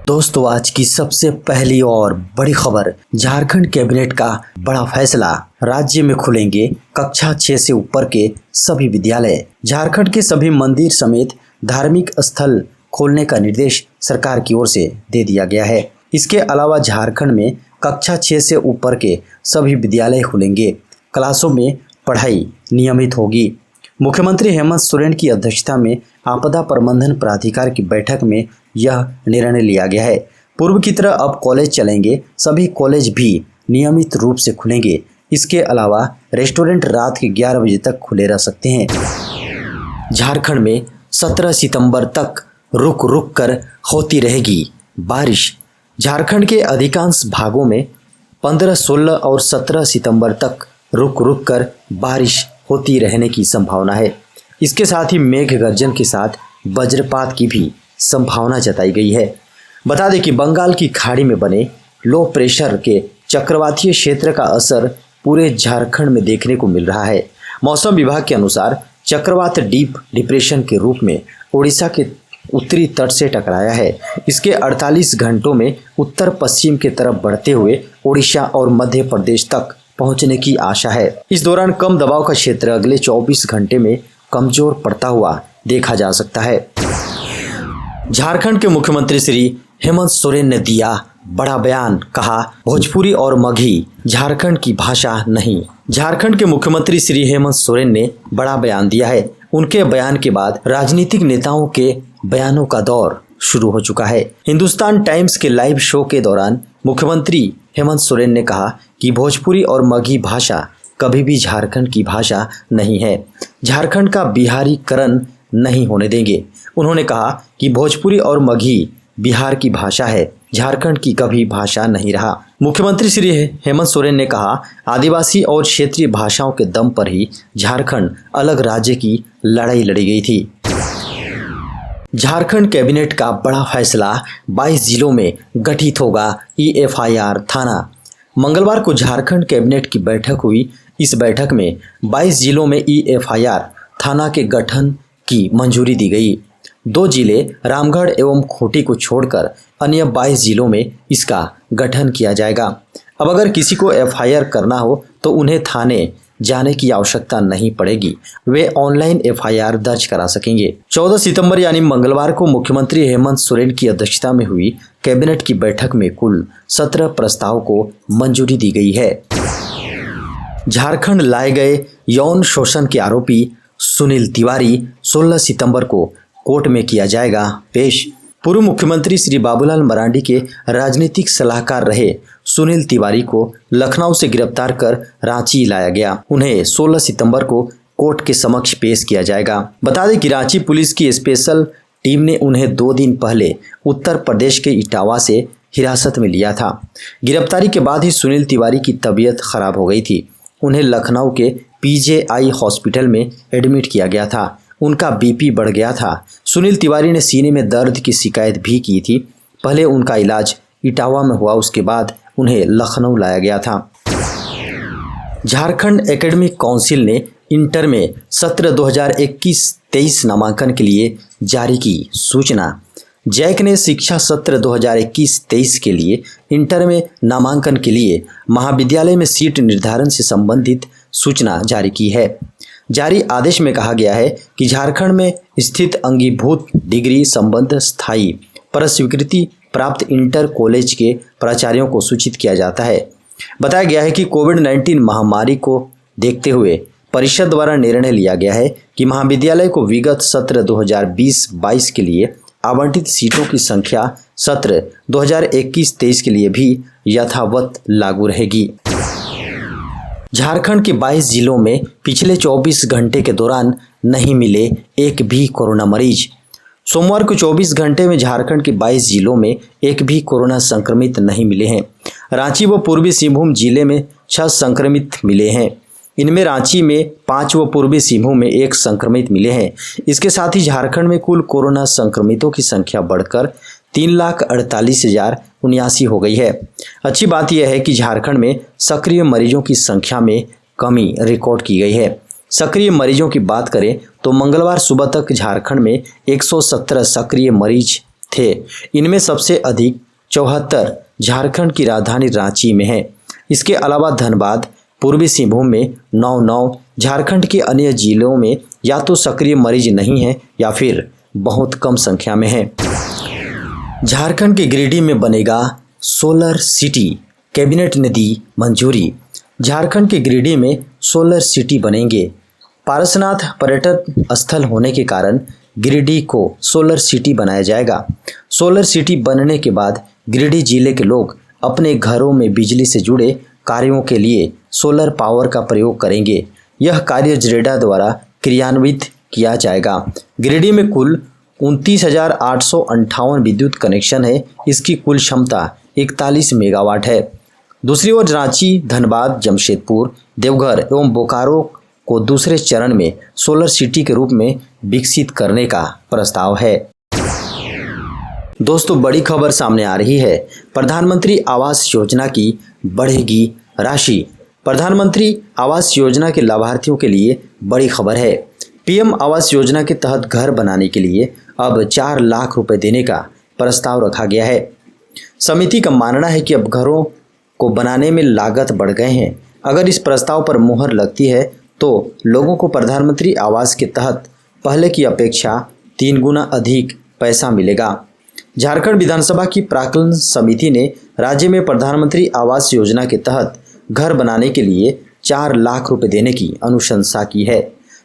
दोस्तों, आज की सबसे पहली और बड़ी खबर, झारखंड कैबिनेट का बड़ा फैसला। राज्य में खुलेंगे कक्षा 6 से ऊपर के सभी विद्यालय। झारखंड के सभी मंदिर समेत धार्मिक स्थल खोलने का निर्देश सरकार की ओर से दे दिया गया है। इसके अलावा झारखंड में कक्षा 6 से ऊपर के सभी विद्यालय खुलेंगे। क्लासों में पढ़ाई नियमित होगी। मुख्यमंत्री हेमंत सोरेन की अध्यक्षता में आपदा प्रबंधन प्राधिकार की बैठक में यह निर्णय लिया गया है। पूर्व की तरह अब कॉलेज चलेंगे। सभी कॉलेज भी नियमित रूप से खुलेंगे। इसके अलावा रेस्टोरेंट रात के 11 बजे तक खुले रह सकते हैं। झारखंड में 17 सितंबर तक रुक रुक कर होती रहेगी बारिश। झारखंड के अधिकांश भागों में 15, 16 और 17 सितंबर तक रुक रुक कर बारिश होती रहने की संभावना है। इसके साथ ही मेघ गर्जन के साथ वज्रपात की भी संभावना जताई गई है। बता दें कि बंगाल की खाड़ी में बने लो प्रेशर के चक्रवातीय क्षेत्र का असर पूरे झारखंड में देखने को मिल रहा है। मौसम विभाग के अनुसार चक्रवात डीप डिप्रेशन के रूप में उड़ीसा के उत्तरी तट से टकराया है। इसके 48 घंटों में उत्तर पश्चिम की तरफ बढ़ते हुए उड़ीसा और मध्य प्रदेश तक पहुंचने की आशा है। इस दौरान कम दबाव का क्षेत्र अगले 24 घंटे में कमजोर पड़ता हुआ देखा जा सकता है। झारखंड के मुख्यमंत्री श्री हेमंत सोरेन ने दिया बड़ा बयान, कहा भोजपुरी और मगही झारखंड की भाषा नहीं। झारखंड के मुख्यमंत्री श्री हेमंत सोरेन ने बड़ा बयान दिया है। उनके बयान के बाद राजनीतिक नेताओं के बयानों का दौर शुरू हो चुका है। हिंदुस्तान टाइम्स के लाइव शो के दौरान मुख्यमंत्री हेमंत सोरेन ने कहा कि भोजपुरी और मगही भाषा कभी भी झारखंड की भाषा नहीं है। झारखंड का बिहारीकरण नहीं होने देंगे। उन्होंने कहा कि भोजपुरी और मगही बिहार की भाषा है, झारखंड की कभी भाषा नहीं रहा। मुख्यमंत्री श्री हेमंत सोरेन ने कहा, आदिवासी और क्षेत्रीय भाषाओं के दम पर ही झारखंड अलग राज्य की लड़ाई लड़ी गई थी। झारखंड कैबिनेट का बड़ा फैसला, 22 जिलों में गठित होगा EFIR थाना। मंगलवार को झारखंड कैबिनेट की बैठक हुई। इस बैठक में 22 जिलों में EFIR थाना के गठन की मंजूरी दी गई। 2 जिले रामगढ़ एवं खूंटी को छोड़कर अन्य 22 जिलों में इसका गठन किया जाएगा। अब अगर किसी को FIR करना हो तो उन्हें थाने जाने की आवश्यकता नहीं पड़ेगी। वे ऑनलाइन FIR दर्ज करा सकेंगे। 14 सितंबर यानी मंगलवार को मुख्यमंत्री हेमंत सोरेन की अध्यक्षता में हुई कैबिनेट की बैठक में कुल 17 प्रस्ताव को मंजूरी दी गई है। झारखंड लाए गए यौन शोषण के आरोपी सुनील तिवारी 16 सितंबर को कोर्ट में किया जाएगा पेश। पूर्व मुख्यमंत्री श्री बाबूलाल मरांडी के राजनीतिक सलाहकार रहे सुनील तिवारी को लखनऊ से गिरफ्तार कर रांची लाया गया। उन्हें 16 सितंबर को कोर्ट के समक्ष पेश किया जाएगा। बता दें कि रांची पुलिस की स्पेशल टीम ने उन्हें 2 दिन पहले उत्तर प्रदेश के इटावा से हिरासत में लिया था। गिरफ्तारी के बाद ही सुनील तिवारी की तबीयत खराब हो गई थी। उन्हें लखनऊ के PJI हॉस्पिटल में एडमिट किया गया था। उनका BP बढ़ गया था। सुनील तिवारी ने सीने में दर्द की शिकायत भी की थी। पहले उनका इलाज इटावा में हुआ, उसके बाद उन्हें लखनऊ लाया गया था। झारखंड एकेडमिक काउंसिल ने इंटर में सत्र 2021-23 नामांकन के लिए जारी की सूचना। जैक ने शिक्षा सत्र 2021-23 के लिए इंटर में नामांकन के लिए महाविद्यालय में सीट निर्धारण से संबंधित सूचना जारी की है। जारी आदेश में कहा गया है कि झारखंड में स्थित अंगीभूत डिग्री संबंध स्थायी पर स्वीकृति प्राप्त इंटर कॉलेज के प्राचार्यों को सूचित किया जाता है। बताया गया है कि कोविड-19 महामारी को देखते हुए परिषद द्वारा निर्णय लिया गया है कि महाविद्यालय को विगत सत्र 2020-22 के लिए आवंटित सीटों की संख्या सत्र 2021-23 के लिए भी यथावत लागू रहेगी। झारखंड के 22 जिलों में पिछले 24 घंटे के दौरान नहीं मिले एक भी कोरोना मरीज। सोमवार को 24 घंटे में झारखंड के 22 जिलों में एक भी कोरोना संक्रमित नहीं मिले हैं। रांची व पूर्वी सिंहभूम जिले में 6 संक्रमित मिले हैं। इनमें रांची में 5 व पूर्वी सिंहभूम में 1 संक्रमित मिले हैं। इसके साथ ही झारखंड में कुल कोरोना संक्रमितों की संख्या बढ़कर 3,48,079 हो गई है। अच्छी बात यह है कि झारखंड में सक्रिय मरीजों की संख्या में कमी रिकॉर्ड की गई है। सक्रिय मरीजों की बात करें तो मंगलवार सुबह तक झारखंड में 117 सक्रिय मरीज थे। इनमें सबसे अधिक 74 झारखंड की राजधानी रांची में है। इसके अलावा धनबाद, पूर्वी सिंहभूम में 9 झारखंड के अन्य जिलों में या तो सक्रिय मरीज नहीं है या फिर बहुत कम संख्या में है। झारखंड के गिरिडीह में बनेगा सोलर सिटी, कैबिनेट ने दी मंजूरी। झारखंड के गिरिडीह में सोलर सिटी बनेंगे। पारसनाथ पर्यटन स्थल होने के कारण गिरिडीह को सोलर सिटी बनाया जाएगा। सोलर सिटी बनने के बाद गिरिडीह जिले के लोग अपने घरों में बिजली से जुड़े कार्यों के लिए सोलर पावर का प्रयोग करेंगे। यह कार्य जरेडा द्वारा क्रियान्वित किया जाएगा। गिरिडीह में कुल 29,858 विद्युत कनेक्शन है। इसकी कुल क्षमता 41 मेगावाट है। दूसरी ओर रांची, धनबाद, जमशेदपुर, देवघर एवं बोकारो को दूसरे चरण में सोलर सिटी के रूप में विकसित करने का प्रस्ताव है। दोस्तों, बड़ी खबर सामने आ रही है। प्रधानमंत्री आवास योजना की बढ़ेगी राशि। प्रधानमंत्री आवास योजना के लाभार्थियों के लिए बड़ी खबर है। पीएम आवास योजना के तहत घर बनाने के लिए अब 4 लाख रुपए देने का प्रस्ताव रखा गया है। समिति का मानना है कि अब घरों को बनाने में लागत बढ़ गए हैं। अगर इस प्रस्ताव पर मुहर लगती है तो लोगों को प्रधानमंत्री आवास के तहत पहले की अपेक्षा 3 गुना अधिक पैसा मिलेगा। झारखंड विधानसभा की प्राक्कलन समिति ने राज्य में प्रधानमंत्री आवास योजना के तहत घर बनाने के लिए 4 लाख रुपए देने की अनुशंसा की है।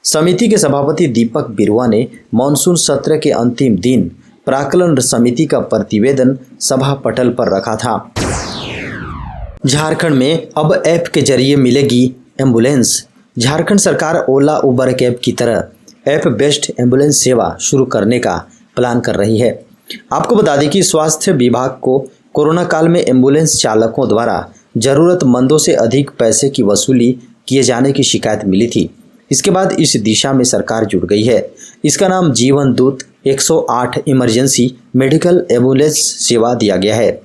समिति के सभापति दीपक बिरुआ ने मानसून सत्र के अंतिम दिन प्राक्कलन समिति का प्रतिवेदन सभा पटल पर रखा था। झारखंड में अब ऐप के जरिए मिलेगी एम्बुलेंस। झारखंड सरकार ओला उबर कैब की तरह ऐप बेस्ड एम्बुलेंस सेवा शुरू करने का प्लान कर रही है। आपको बता दें कि स्वास्थ्य विभाग को कोरोना काल में एम्बुलेंस चालकों द्वारा जरूरतमंदों से अधिक पैसे की वसूली किए जाने की शिकायत मिली थी। इसके बाद इस दिशा में सरकार जुट गई है। इसका नाम जीवन दूत 108 इमरजेंसी मेडिकल एम्बुलेंस सेवा दिया गया है।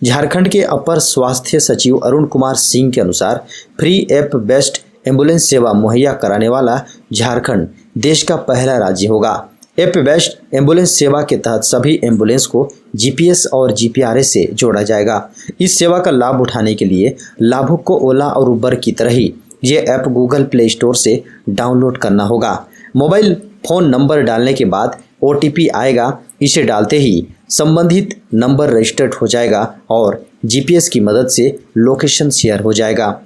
झारखंड के अपर स्वास्थ्य सचिव अरुण कुमार सिंह के अनुसार फ्री ऐप बेस्ड एम्बुलेंस सेवा मुहैया कराने वाला झारखंड देश का पहला राज्य होगा। ऐप बेस्ड एम्बुलेंस सेवा के तहत सभी एम्बुलेंस को जीपीएस और जीपीआरएस से जोड़ा जाएगा। इस सेवा का लाभ उठाने के लिए लाभुक को ओला और उबर की तरह ही ये ऐप गूगल प्ले स्टोर से डाउनलोड करना होगा। मोबाइल फोन नंबर डालने के बाद ओटीपी आएगा। इसे डालते ही संबंधित नंबर रजिस्टर्ड हो जाएगा और जीपीएस की मदद से लोकेशन शेयर हो जाएगा।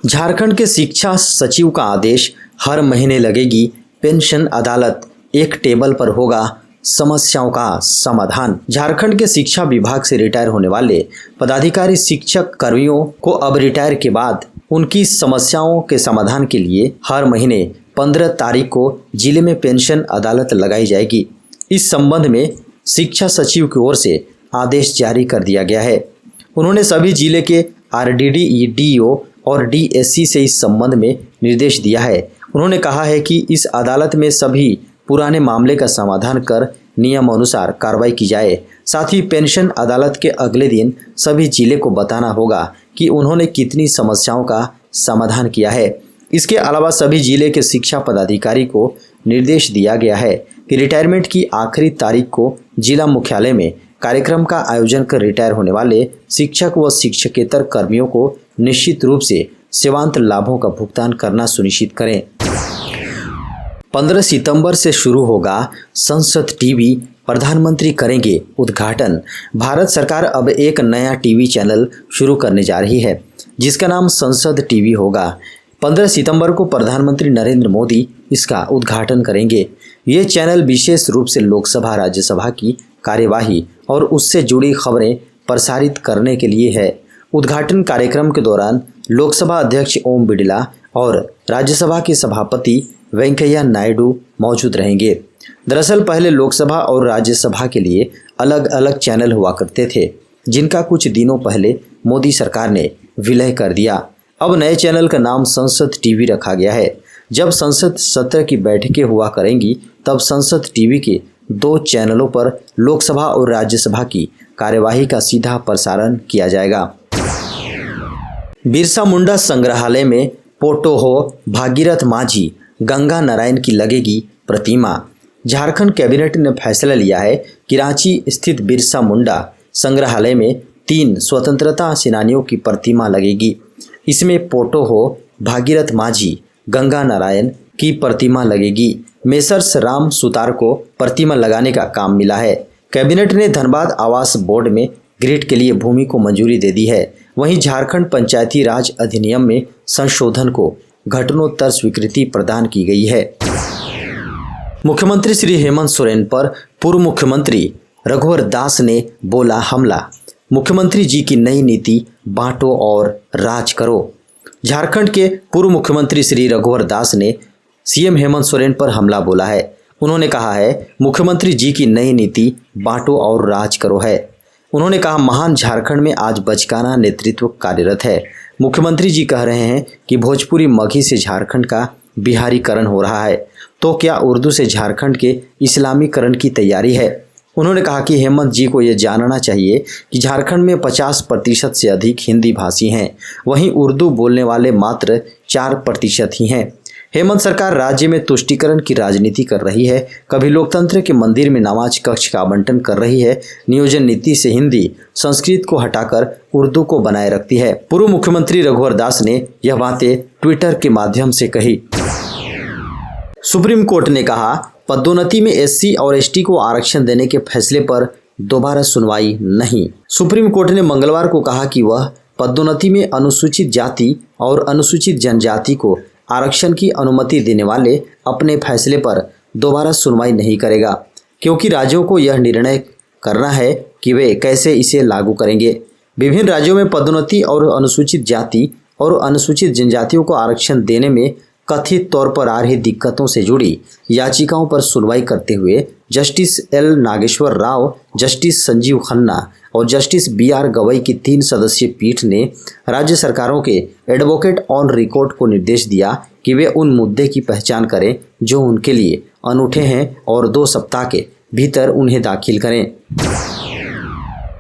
झारखंड के शिक्षा सचिव का आदेश, हर महीने लगेगी पेंशन अदालत, एक टेबल पर होगा समस्याओं का समाधान। झारखंड के शिक्षा विभाग से रिटायर होने वाले पदाधिकारी शिक्षक कर्मियों को अब रिटायर के बाद उनकी समस्याओं के समाधान के लिए हर महीने 15 तारीख को जिले में पेंशन अदालत लगाई जाएगी। इस संबंध में शिक्षा सचिव की ओर से आदेश जारी कर दिया गया है। उन्होंने सभी जिले के आरडीडी, डीईओ और डीएससी से इस संबंध में निर्देश दिया है। उन्होंने कहा है कि इस अदालत में सभी पुराने मामले का समाधान कर नियम अनुसार कार्रवाई की जाए। साथ ही पेंशन अदालत के अगले दिन सभी जिले को बताना होगा कि उन्होंने कितनी समस्याओं का समाधान किया है। इसके अलावा सभी जिले के शिक्षा पदाधिकारी को निर्देश दिया गया है कि रिटायरमेंट की आखिरी तारीख को जिला मुख्यालय में कार्यक्रम का आयोजन कर रिटायर होने वाले शिक्षक व शिक्षकेतर कर्मियों को निश्चित रूप से सेवांत लाभों का भुगतान करना सुनिश्चित करें। 15 सितंबर से शुरू होगा संसद टीवी, प्रधानमंत्री करेंगे उद्घाटन। भारत सरकार अब एक नया टीवी चैनल शुरू करने जा रही है जिसका नाम संसद टीवी होगा। 15 सितंबर को प्रधानमंत्री नरेंद्र मोदी इसका उद्घाटन करेंगे। ये चैनल विशेष रूप से लोकसभा, राज्यसभा की कार्यवाही और उससे जुड़ी खबरें प्रसारित करने के लिए है। उद्घाटन कार्यक्रम के दौरान लोकसभा अध्यक्ष ओम बिरला और राज्यसभा के सभापति वेंकैया नायडू मौजूद रहेंगे। दरअसल पहले लोकसभा और राज्यसभा के लिए अलग अलग चैनल हुआ करते थे, जिनका कुछ दिनों पहले मोदी सरकार ने विलय कर दिया। अब नए चैनल का नाम संसद टीवी रखा गया है। जब संसद सत्र की बैठकें हुआ करेंगी तब संसद टीवी के 2 चैनलों पर लोकसभा और राज्यसभा की कार्यवाही का सीधा प्रसारण किया जाएगा। बिरसा मुंडा संग्रहालय में पोटो हो भागीरथ माझी, गंगा नारायण की लगेगी प्रतिमा। झारखंड कैबिनेट ने फैसला लिया है कि रांची स्थित बिरसा मुंडा संग्रहालय में 3 स्वतंत्रता सेनानियों की प्रतिमा लगेगी। इसमें पोटो हो, भागीरथ माझी, गंगा नारायण की प्रतिमा लगेगी। मेसर्स राम सुतार को प्रतिमा लगाने का काम मिला है। कैबिनेट ने धनबाद आवास बोर्ड में ग्रिड के लिए भूमि को मंजूरी दे दी है। वहीं झारखंड पंचायती राज अधिनियम में संशोधन को घटनोत्तर स्वीकृति प्रदान की गई है। मुख्यमंत्री श्री हेमंत सोरेन पर पूर्व मुख्यमंत्री रघुवर दास ने बोला हमला। मुख्यमंत्री जी की नई नीति बांटो और राज करो। झारखंड के पूर्व मुख्यमंत्री श्री रघुवर दास ने सीएम हेमंत सोरेन पर हमला बोला है। उन्होंने कहा है मुख्यमंत्री जी की नई नीति बांटो और राज करो है। उन्होंने कहा महान झारखंड में आज बचकाना नेतृत्व कार्यरत है। मुख्यमंत्री जी कह रहे हैं कि भोजपुरी मगही से झारखंड का बिहारीकरण हो रहा है, तो क्या उर्दू से झारखंड के इस्लामीकरण की तैयारी है। उन्होंने कहा कि हेमंत जी को यह जानना चाहिए कि झारखंड में 50% से अधिक हिंदी भाषी हैं, वहीं उर्दू बोलने वाले मात्र 4% ही हैं। हेमंत सरकार राज्य में तुष्टीकरण की राजनीति कर रही है। कभी लोकतंत्र के मंदिर में नमाज कक्ष का आवंटन कर रही है। नियोजन नीति से हिंदी संस्कृत को हटाकर उर्दू को बनाए रखती है। पूर्व मुख्यमंत्री रघुवर दास ने यह बातें ट्विटर के माध्यम से कही। सुप्रीम कोर्ट ने कहा पदोन्नति में एससी और एसटी को आरक्षण देने के फैसले पर दोबारा सुनवाई नहीं। सुप्रीम कोर्ट ने मंगलवार को कहा कि वह पदोन्नति में अनुसूचित जाति और अनुसूचित जनजाति को आरक्षण की अनुमति देने वाले अपने फैसले पर दोबारा सुनवाई नहीं करेगा, क्योंकि राज्यों को यह निर्णय करना है कि वे कैसे इसे लागू करेंगे। विभिन्न राज्यों में पदोन्नति और अनुसूचित जाति और अनुसूचित जनजातियों को आरक्षण देने में कथित तौर पर आ रही दिक्कतों से जुड़ी याचिकाओं पर सुनवाई करते हुए justice L Nageswara Rao, justice Sanjiv Khanna और जस्टिस BR गवई की 3 सदस्यीय पीठ ने राज्य सरकारों के एडवोकेट ऑन रिकॉर्ड को निर्देश दिया कि वे उन मुद्दे की पहचान करें जो उनके लिए अनूठे हैं और 2 सप्ताह के भीतर उन्हें दाखिल करें।